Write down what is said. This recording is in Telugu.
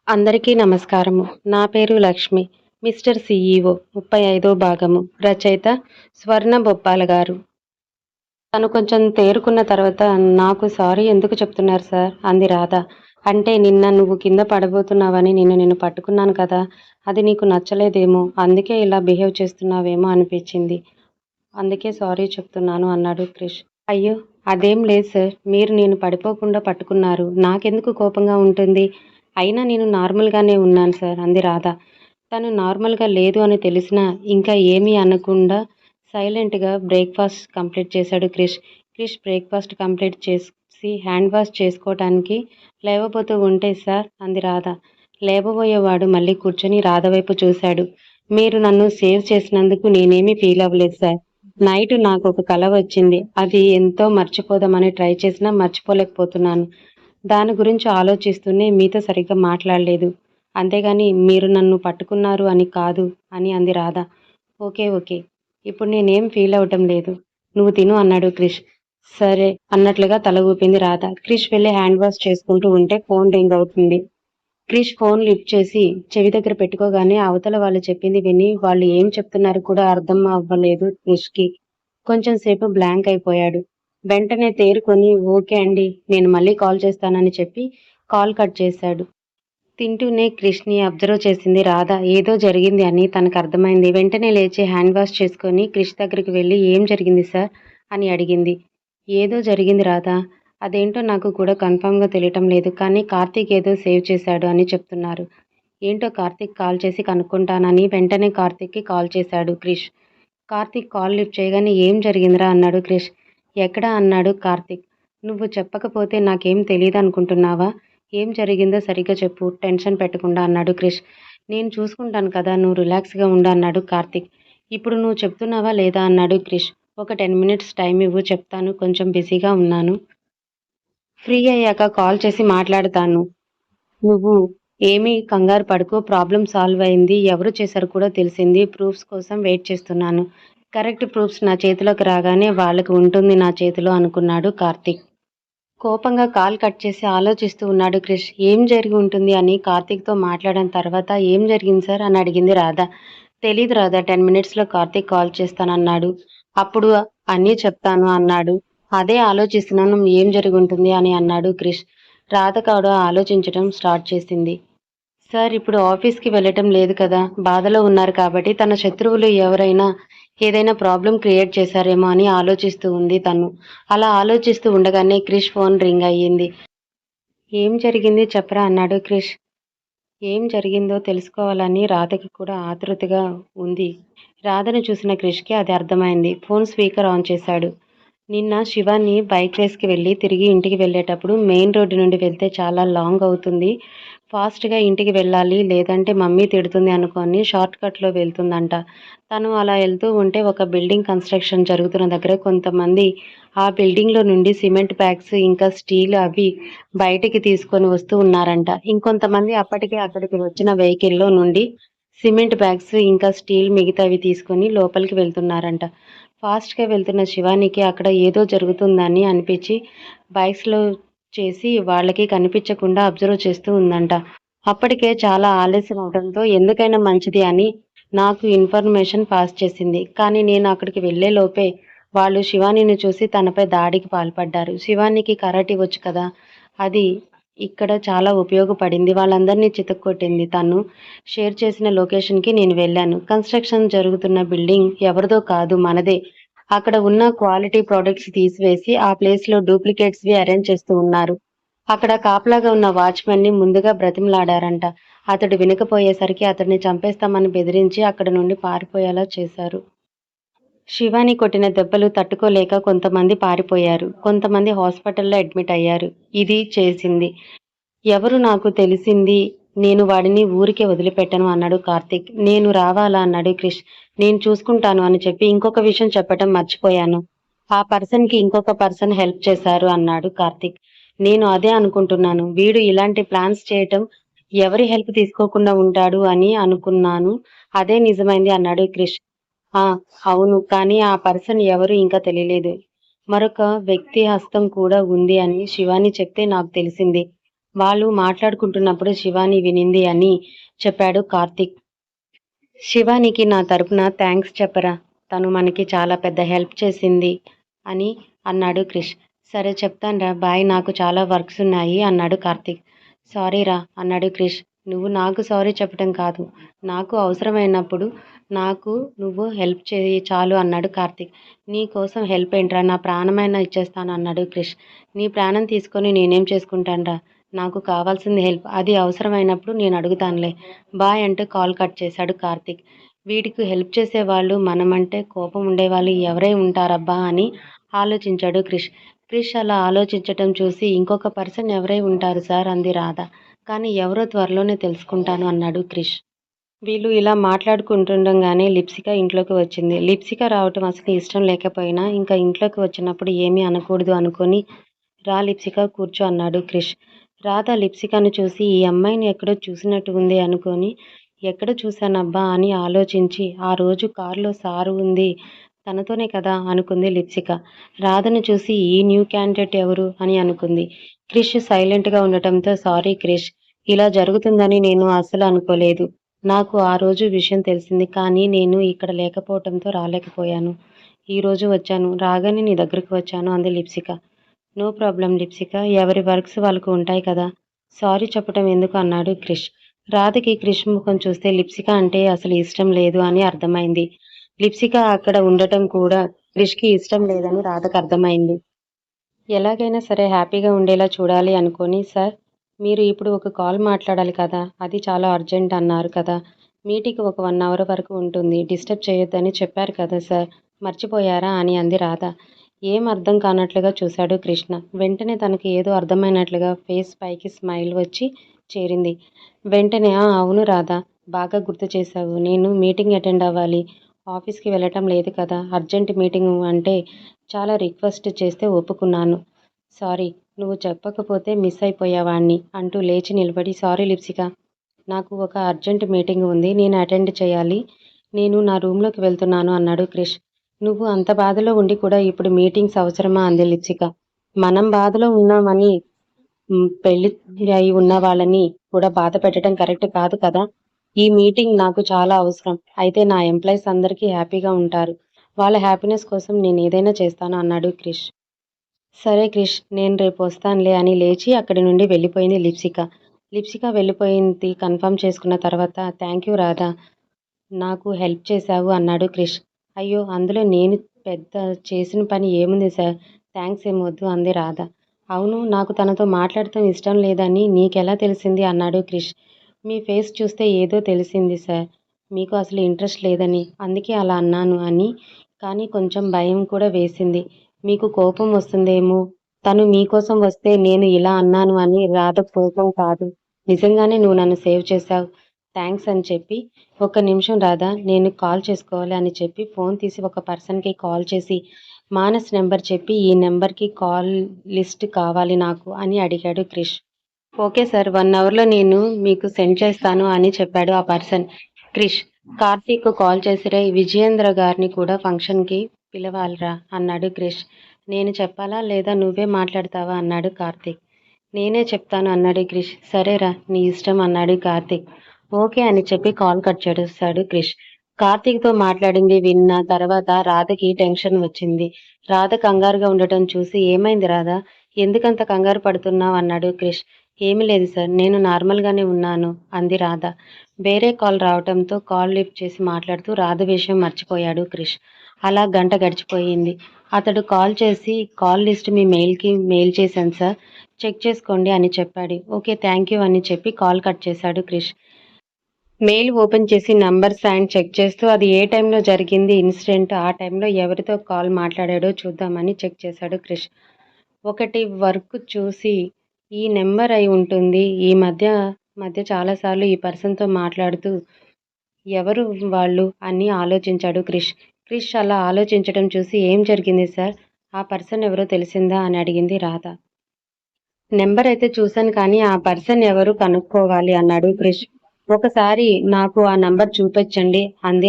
అందరికీ నమస్కారము. నా పేరు లక్ష్మి. మిస్టర్ సీఈఓ 35వ భాగము. రచయిత స్వర్ణ బొప్పాల గారు. తను కొంచెం తేరుకున్న తర్వాత నాకు సారీ ఎందుకు చెప్తున్నారు సార్ అంది రాధ. అంటే నిన్న నువ్వు కింద పడబోతున్నావని నిన్ను పట్టుకున్నాను కదా, అది నీకు నచ్చలేదేమో, అందుకే ఇలా బిహేవ్ చేస్తున్నావేమో అనిపించింది. అందుకే సారీ చెప్తున్నాను అన్నాడు క్రిష్. అయ్యో, అదేం లేదు సార్. మీరు నేను పడిపోకుండా పట్టుకున్నారు. నాకెందుకు కోపంగా ఉంటుంది? అయినా నేను నార్మల్గానే ఉన్నాను సార్ అంది రాధ. తను నార్మల్గా లేదు అని తెలిసినా ఇంకా ఏమీ అనకుండా సైలెంట్గా బ్రేక్ఫాస్ట్ కంప్లీట్ చేశాడు క్రిష్. క్రిష్ బ్రేక్ఫాస్ట్ కంప్లీట్ చేసి హ్యాండ్ వాష్ చేసుకోవటానికి లేవబోతూ ఉంటే సార్ అంది రాధ. లేవబోయేవాడు మళ్ళీ కూర్చొని రాధ వైపు చూశాడు. మీరు నన్ను సేవ్ చేసినందుకు నేనేమీ ఫీల్ అవ్వలేదు సార్. నైట్ నాకు ఒక కల వచ్చింది. అది ఎంతో మర్చిపోదామని ట్రై చేసినా మర్చిపోలేకపోతున్నాను. దాని గురించి ఆలోచిస్తూనే మీతో సరిగ్గా మాట్లాడలేదు. అంతేగాని మీరు నన్ను పట్టుకున్నారు అని కాదు అని అంది రాధ. ఓకే ఓకే, ఇప్పుడు నేనేం ఫీల్ అవ్వటం లేదు. నువ్వు తిను అన్నాడు క్రిష్. సరే అన్నట్లుగా తల ఊపింది రాధ. క్రిష్ వెళ్ళి హ్యాండ్ వాష్ చేసుకుంటూ ఉంటే ఫోన్ రింగ్ అవుతుంది. క్రిష్ ఫోన్ లిఫ్ట్ చేసి చెవి దగ్గర పెట్టుకోగానే అవతల వాళ్ళు చెప్పింది విని వాళ్ళు ఏం చెప్తున్నారు కూడా అర్థం అవ్వలేదు క్రిష్కి. కొంచెం సేపు బ్లాంక్ అయిపోయాడు. వెంటనే తేరుకొని ఓకే అండి, నేను మళ్ళీ కాల్ చేస్తానని చెప్పి కాల్ కట్ చేశాడు. తింటూనే క్రిష్ని అబ్జర్వ్ చేసింది రాధ. ఏదో జరిగింది అని తనకు అర్థమైంది. వెంటనే లేచి హ్యాండ్ వాష్ చేసుకొని క్రిష్ దగ్గరికి వెళ్ళి ఏం జరిగింది సార్ అని అడిగింది. ఏదో జరిగింది రాధ, అదేంటో నాకు కూడా కన్ఫామ్గా తెలియటం లేదు, కానీ కార్తీక్ ఏదో సేవ్ చేశాడు అని చెప్తున్నారు. ఏంటో కార్తీక్ కాల్ చేసి కనుక్కుంటానని వెంటనే కార్తీక్కి కాల్ చేశాడు క్రిష్. కార్తీక్ కాల్ లిఫ్ట్ చేయగానే ఏం జరిగిందిరా అన్నాడు క్రిష్. ఎక్కడా అన్నాడు కార్తీక్. నువ్వు చెప్పకపోతే నాకేం తెలియదు అనుకుంటున్నావా? ఏం జరిగిందో సరిగ్గా చెప్పు, టెన్షన్ పెట్టకుండా అన్నాడు క్రిష్. నేను చూసుకుంటాను కదా, నువ్వు రిలాక్స్గా ఉండు అన్నాడు కార్తీక్. ఇప్పుడు నువ్వు చెప్తున్నావా లేదా అన్నాడు క్రిష్. ఒక 10 మినిట్స్ టైం ఇవ్వు, చెప్తాను, కొంచెం బిజీగా ఉన్నాను. ఫ్రీ అయ్యాక కాల్ చేసి మాట్లాడతాను. నువ్వు ఏమీ కంగారు పడకు, ప్రాబ్లం సాల్వ్ అయింది, ఎవరు చేశారు కూడా తెలిసింది. ప్రూఫ్స్ కోసం వెయిట్ చేస్తున్నాను. కరెక్ట్ ప్రూఫ్స్ నా చేతిలోకి రాగానే వాళ్ళకి ఉంటుంది నా చేతిలో అనుకున్నాడు కార్తీక్. కోపంగా కాల్ కట్ చేసి ఆలోచిస్తూ ఉన్నాడు క్రిష్. ఏం జరిగి ఉంటుంది అని కార్తీక్తో మాట్లాడిన తర్వాత ఏం జరిగింది సార్ అని అడిగింది రాధ. తెలీదు రాధ, 10 మినిట్స్లో కార్తీక్ కాల్ చేస్తానన్నాడు. అప్పుడు అన్నీ చెప్తాను అన్నాడు. అదే ఆలోచిస్తున్నాను ఏం జరిగి ఉంటుంది అని అన్నాడు క్రిష్. రాధ కూడా ఆలోచించడం స్టార్ట్ చేసింది. సార్ ఇప్పుడు ఆఫీస్కి వెళ్ళటం లేదు కదా, బాధలో ఉన్నారు కాబట్టి తన శత్రువులు ఎవరైనా ఏదైనా ప్రాబ్లం క్రియేట్ చేశారేమో అని ఆలోచిస్తూ ఉంది తను. అలా ఆలోచిస్తూ ఉండగానే క్రిష్ ఫోన్ రింగ్ అయ్యింది. ఏం జరిగింది చెప్పరా అన్నాడు క్రిష్. ఏం జరిగిందో తెలుసుకోవాలని రాధకి కూడా ఆతృతగా ఉంది. రాధను చూసిన క్రిష్కి అది అర్థమైంది. ఫోన్ స్పీకర్ ఆన్ చేశాడు. నిన్న శివాని బైక్ రేస్కి వెళ్ళి తిరిగి ఇంటికి వెళ్ళేటప్పుడు మెయిన్ రోడ్డు నుండి వెళ్తే చాలా లాంగ్ అవుతుంది, ఫాస్ట్గా ఇంటికి వెళ్ళాలి లేదంటే మమ్మీ తిడుతుంది అనుకొని షార్ట్ కట్లో వెళ్తుందంట. తను అలా వెళ్తూ ఉంటే ఒక బిల్డింగ్ కన్స్ట్రక్షన్ జరుగుతున్న దగ్గర కొంతమంది ఆ బిల్డింగ్లో నుండి సిమెంట్ బ్యాగ్స్ ఇంకా స్టీల్ అవి బయటికి తీసుకొని వస్తూ ఉన్నారంట. ఇంకొంతమంది అప్పటికే అక్కడికి వచ్చిన వెహికల్లో నుండి సిమెంట్ బ్యాగ్స్ ఇంకా స్టీల్ మిగతావి తీసుకొని లోపలికి వెళ్తున్నారంట. ఫాస్ట్గా వెళ్తున్న శివానికి అక్కడ ఏదో జరుగుతుందని అనిపించి బైక్స్లో చేసి వాళ్ళకి కనిపించకుండా అబ్జర్వ్ చేస్తూ ఉందంట. అప్పటికే చాలా ఆలస్యం అవడంతో ఎందుకైనా మంచిది అని నాకు ఇన్ఫర్మేషన్ పాస్ చేసింది. కానీ నేను అక్కడికి వెళ్ళే లోపే వాళ్ళు శివానిని చూసి తనపై దాడికి పాల్పడ్డారు. శివానికి కరాటే వచ్చు కదా, అది ఇక్కడ చాలా ఉపయోగపడింది. వాళ్ళందరినీ చితక్కొట్టింది. తను షేర్ చేసిన లొకేషన్కి నేను వెళ్ళాను. కన్స్ట్రక్షన్ జరుగుతున్న బిల్డింగ్ ఎవరిదో కాదు, మనదే. అక్కడ ఉన్న క్వాలిటీ ప్రోడక్ట్స్ తీసివేసి ఆ ప్లేస్లో డూప్లికేట్స్వి అరేంజ్ చేస్తూ ఉన్నారు. అక్కడ కాపలాగా ఉన్న వాచ్మెన్ని ముందుగా బ్రతిమలాడారంట. అతడు వినకపోయేసరికి అతడిని చంపేస్తామని బెదిరించి అక్కడ నుండి పారిపోయేలా చేశారు. శివాని కొట్టిన దెబ్బలు తట్టుకోలేక కొంతమంది పారిపోయారు, కొంతమంది హాస్పిటల్లో అడ్మిట్ అయ్యారు. ఇది చేసింది ఎవరు నాకు తెలిసింది. నేను వాడిని ఊరికే వదిలిపెట్టను అన్నాడు కార్తీక్. నేను రావాలా అన్నాడు క్రిష్. నేను చూసుకుంటాను అని చెప్పి ఇంకొక విషయం చెప్పటం మర్చిపోయాను. ఆ పర్సన్కి ఇంకొక పర్సన్ హెల్ప్ చేశారు అన్నాడు కార్తీక్. నేను అదే అనుకుంటున్నాను. వీడు ఇలాంటి ప్లాన్స్ చేయటం ఎవరి హెల్ప్ తీసుకోకుండా ఉంటాడు అని అనుకున్నాను. అదే నిజమైంది అన్నాడు క్రిష్. ఆ అవును, కానీ ఆ పర్సన్ ఎవరు ఇంకా తెలియలేదు. మరొక వ్యక్తి హస్తం కూడా ఉంది అని శివాని చెప్తే నాకు తెలిసింది. వాళ్ళు మాట్లాడుకుంటున్నప్పుడు శివాని వినింది అని చెప్పాడు కార్తీక్. శివానికి నా తరపున థ్యాంక్స్ చెప్పరా, తను మనకి చాలా పెద్ద హెల్ప్ చేసింది అని అన్నాడు క్రిష్. సరే చెప్తాన్రా, బాయ్, నాకు చాలా వర్క్స్ ఉన్నాయి అన్నాడు కార్తీక్. సారీరా అన్నాడు క్రిష్. నువ్వు నాకు సారీ చెప్పడం కాదు, నాకు అవసరమైనప్పుడు నాకు నువ్వు హెల్ప్ చేయి చాలు అన్నాడు కార్తీక్. నీ కోసం హెల్ప్ ఏంట్రా, నా ప్రాణమైనా ఇచ్చేస్తాను అన్నాడు క్రిష్. నీ ప్రాణం తీసుకొని నేనేం చేసుకుంటానురా, నాకు కావాల్సింది హెల్ప్, అది అవసరమైనప్పుడు నేను అడుగుతానులే, బాయ్ అంటూ కాల్ కట్ చేశాడు కార్తీక్. వీడికి హెల్ప్ చేసేవాళ్ళు మనమంటే కోపం ఉండేవాళ్ళు ఎవరై ఉంటారబ్బా అని ఆలోచించాడు క్రిష్. క్రిష్ అలా ఆలోచించటం చూసి ఇంకొక పర్సన్ ఎవరై ఉంటారు సార్ అంది రాధ. కానీ ఎవరో త్వరలోనే తెలుసుకుంటాను అన్నాడు క్రిష్. వీళ్ళు ఇలా మాట్లాడుకుంటుండగానే లిప్సిక ఇంట్లోకి వచ్చింది. లిప్సిక రావటం అసలు ఇష్టం లేకపోయినా ఇంకా ఇంట్లోకి వచ్చినప్పుడు ఏమీ అనకూడదు అనుకొని, రా లిప్సిక కూర్చో అన్నాడు క్రిష్. రాధ లిప్సికను చూసి ఈ అమ్మాయిని ఎక్కడో చూసినట్టు ఉంది అనుకొని, ఎక్కడ చూశానబ్బా అని ఆలోచించి, ఆ రోజు కారులో సారు ఉంది తనతోనే కదా అనుకుంది లిప్సిక. రాధను చూసి ఈ న్యూ క్యాండిడేట్ ఎవరు అని అనుకుంది. క్రిష్ సైలెంట్గా ఉండటంతో, సారీ క్రిష్, ఇలా జరుగుతుందని నేను అస్సలు అనుకోలేదు. నాకు ఆ రోజు విషయం తెలిసింది, కానీ నేను ఇక్కడ లేకపోవటంతో రాలేకపోయాను. ఈరోజు వచ్చాను, రాగానే నీ దగ్గరకు వచ్చాను అంది లిప్సిక. నో ప్రాబ్లం లిప్సిక, ఎవరి వర్క్స్ వాళ్ళకు ఉంటాయి కదా, సారీ చెప్పటం ఎందుకు అన్నాడు క్రిష్. రాధకి క్రిష్ ముఖం చూస్తే లిప్సిక అంటే అసలు ఇష్టం లేదు అని అర్థమైంది. లిప్సిక అక్కడ ఉండటం కూడా క్రిష్కి ఇష్టం లేదని రాధకు అర్థమైంది. ఎలాగైనా సరే హ్యాపీగా ఉండేలా చూడాలి అనుకొని, సార్ మీరు ఇప్పుడు ఒక కాల్ మాట్లాడాలి కదా, అది చాలా అర్జెంట్ అన్నారు కదా, మీటింగ్ ఒక 1 అవర్ వరకు ఉంటుంది, డిస్టర్బ్ చేయొద్దని చెప్పారు కదా సార్, మర్చిపోయారా అని అంది రాధ. ఏం అర్థం కానట్లుగా చూశాడు కృష్ణ. వెంటనే తనకి ఏదో అర్థమైనట్లుగా ఫేస్ పైకి స్మైల్ వచ్చి చేరింది. వెంటనే అవును రాధ, బాగా గుర్తు చేశావు, నేను మీటింగ్ అటెండ్ అవ్వాలి, ఆఫీస్కి వెళ్ళటం లేదు కదా, అర్జెంట్ మీటింగ్ అంటే చాలా రిక్వెస్ట్ చేస్తే ఒప్పుకున్నాను, సారీ, నువ్వు చెప్పకపోతే మిస్ అయిపోయేవాణ్ణి అంటూ లేచి నిలబడి, సారీ లిప్సిక, నాకు ఒక అర్జెంట్ మీటింగ్ ఉంది, నేను అటెండ్ చేయాలి, నేను నా రూమ్లోకి వెళ్తున్నాను అన్నాడు క్రిష్. నువ్వు అంత బాధలో ఉండి కూడా ఇప్పుడు మీటింగ్స్ అవసరమా అంది లిప్సిక. మనం బాధలో ఉన్నామని పెళ్లి అయి ఉన్న వాళ్ళని కూడా బాధ పెట్టడం కరెక్ట్ కాదు కదా, ఈ మీటింగ్ నాకు చాలా అవసరం, అయితే నా ఎంప్లాయీస్ అందరికీ హ్యాపీగా ఉంటారు, వాళ్ళ హ్యాపీనెస్ కోసం నేను ఏదైనా చేస్తాను అన్నాడు క్రిష్. సరే క్రిష్, నేను రేపు వస్తానులే అని లేచి అక్కడి నుండి వెళ్ళిపోయింది లిప్సిక. లిప్సిక వెళ్ళిపోయింది కన్ఫర్మ్ చేసుకున్న తర్వాత, థ్యాంక్ యూ రాధా, నాకు హెల్ప్ చేశావు అన్నాడు క్రిష్. అయ్యో అందులో నేను పెద్ద చేసిన పని ఏముంది సార్, థ్యాంక్స్ ఏం వద్దు అంది రాధ. అవును, నాకు తనతో మాట్లాడటం ఇష్టం లేదని నీకెలా తెలిసింది అన్నాడు క్రిష్. మీ ఫేస్ చూస్తే ఏదో తెలిసింది సార్, మీకు అసలు ఇంట్రెస్ట్ లేదని, అందుకే అలా అన్నాను అని, కానీ కొంచెం భయం కూడా వేసింది, మీకు కోపం వస్తుందేమో, తను మీకోసం వస్తే నేను ఇలా అన్నాను అని. రాధ కోపం కాదు, నిజంగానే నువ్వు నన్ను సేవ్ చేశావు, థ్యాంక్స్ అని చెప్పి, ఒక్క నిమిషం రాధా, నేను కాల్ చేసుకోవాలి అని చెప్పి ఫోన్ తీసి ఒక పర్సన్కి కాల్ చేసి, మానస్ నెంబర్ చెప్పి, ఈ నెంబర్కి కాల్ లిస్ట్ కావాలి నాకు అని అడిగాడు క్రిష్. ఓకే సార్, 1 అవర్లో నేను మీకు సెండ్ చేస్తాను అని చెప్పాడు ఆ పర్సన్. క్రిష్, కార్తీక్ కాల్ చేసి, రే విజయేంద్ర గారిని కూడా ఫంక్షన్కి పిలవాలిరా అన్నాడు క్రిష్. నేను చెప్పాలా లేదా నువ్వే మాట్లాడతావా అన్నాడు కార్తీక్. నేనే చెప్తాను అన్నాడు క్రిష్. సరేరా నీ ఇష్టం అన్నాడు కార్తీక్. ఓకే అని చెప్పి కాల్ కట్ చేశాడు క్రిష్. కార్తీక్తో మాట్లాడింది విన్న తర్వాత రాధకి టెన్షన్ వచ్చింది. రాధ కంగారుగా ఉండటం చూసి, ఏమైంది రాధ, ఎందుకంత కంగారు పడుతున్నావు అన్నాడు క్రిష్. ఏమీ లేదు సార్, నేను నార్మల్గానే ఉన్నాను అంది రాధ. వేరే కాల్ రావడంతో కాల్ లిఫ్ట్ చేసి మాట్లాడుతూ రాధ విషయం మర్చిపోయాడు క్రిష్. అలా గంట గడిచిపోయింది. అతడు కాల్ చేసి, కాల్ లిస్ట్ మీ మెయిల్కి మెయిల్ చేశాను సార్, చెక్ చేసుకోండి అని చెప్పాడు. ఓకే థ్యాంక్ యూ అని చెప్పి కాల్ కట్ చేశాడు క్రిష్. మెయిల్ ఓపెన్ చేసి నంబర్స్ అండ్ చెక్ చేస్తూ, అది ఏ టైంలో జరిగింది ఇన్సిడెంట్, ఆ టైంలో ఎవరితో కాల్ మాట్లాడాడో చూద్దామని చెక్ చేశాడు క్రిష్. ఒకటి వర్క్ చూసి, ఈ నెంబర్ అయి ఉంటుంది, ఈ మధ్య మధ్య చాలాసార్లు ఈ పర్సన్తో మాట్లాడుతూ, ఎవరు వాళ్ళు అని ఆలోచించాడు క్రిష్. క్రిష్ అలా ఆలోచించడం చూసి, ఏం జరిగింది సార్, ఆ పర్సన్ ఎవరో తెలిసిందా అని అడిగింది రాధ. నెంబర్ అయితే చూశాను, కానీ ఆ పర్సన్ ఎవరు కనుక్కోవాలి అన్నాడు క్రిష్. ఒకసారి నాకు ఆ నంబర్ చూపించండి అంది